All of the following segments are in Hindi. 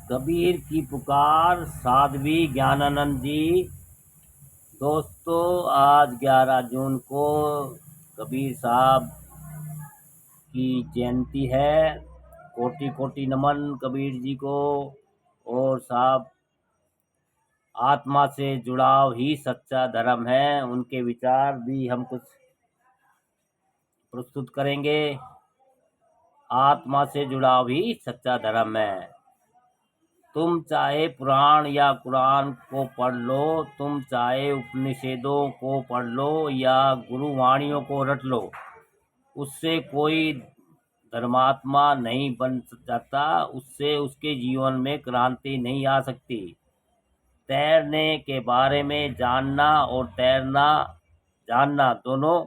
कबीर की पुकार साध्वी ज्ञानानंद जी। दोस्तों, आज 11 जून को कबीर साहब की जयंती है। कोटि कोटि नमन कबीर जी को। और साहब, आत्मा से जुड़ाव ही सच्चा धर्म है। उनके विचार भी हम कुछ प्रस्तुत करेंगे। आत्मा से जुड़ाव ही सच्चा धर्म है। तुम चाहे पुराण या कुरान को पढ़ लो, तुम चाहे उपनिषदों को पढ़ लो या गुरुवाणियों को रट लो, उससे कोई धर्मात्मा नहीं बन जाता। उससे उसके जीवन में क्रांति नहीं आ सकती। तैरने के बारे में जानना और तैरना जानना दोनों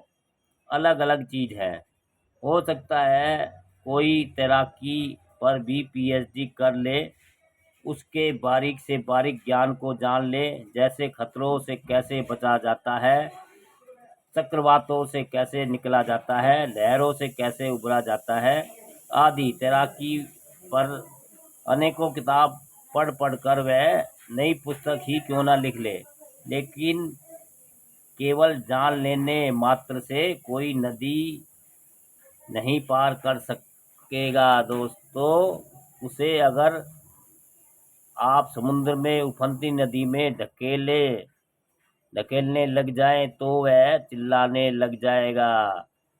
अलग अलग चीज है। हो सकता है कोई तैराकी पर भी पीएचडी कर ले, उसके बारीक से बारीक ज्ञान को जान ले, जैसे खतरों से कैसे बचा जाता है, चक्रवातों से कैसे निकला जाता है, लहरों से कैसे उबरा जाता है आदि। तैराकी पर अनेकों किताब पढ़ कर वह नई पुस्तक ही क्यों ना लिख ले, लेकिन केवल जान लेने मात्र से कोई नदी नहीं पार कर सकेगा। दोस्तों, उसे अगर आप समुद्र में उफनती नदी में ढकेलने लग जाएं तो वह चिल्लाने लग जाएगा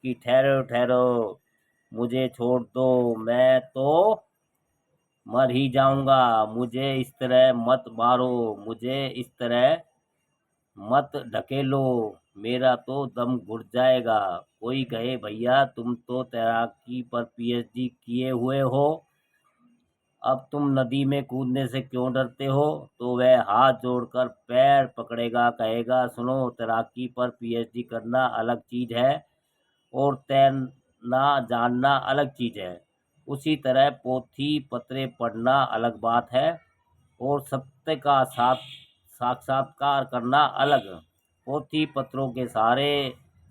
कि ठहरो ठहरो, मुझे छोड़ दो, मैं तो मर ही जाऊंगा, मुझे इस तरह मत मारो, मुझे इस तरह मत ढकेलो, मेरा तो दम घुट जाएगा। कोई कहे, भैया तुम तो तैराकी पर पीएचडी किए हुए हो, अब तुम नदी में कूदने से क्यों डरते हो? तो वह हाथ जोड़कर पैर पकड़ेगा, कहेगा, सुनो, तैराकी पर पीएचडी करना अलग चीज है और तैरना जानना अलग चीज है। उसी तरह पोथी पत्रे पढ़ना अलग बात है और सत्य का साक्षात्कार करना अलग। पोथी पत्रों के सहारे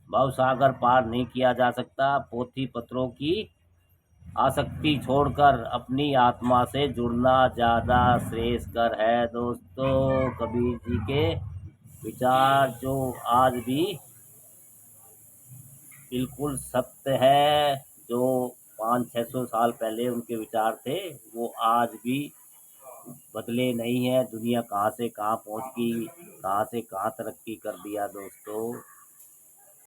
भवसागर पार नहीं किया जा सकता। पोथी पत्रों की आसक्ति छोड़कर अपनी आत्मा से जुड़ना ज्यादा श्रेयस्कर है। दोस्तों, कबीर जी के विचार जो आज भी बिल्कुल सत्य है, जो 500-600 साल पहले उनके विचार थे, वो आज भी बदले नहीं है। दुनिया कहाँ से कहाँ पहुँच गई, कहाँ से कहाँ तरक्की कर दिया। दोस्तों,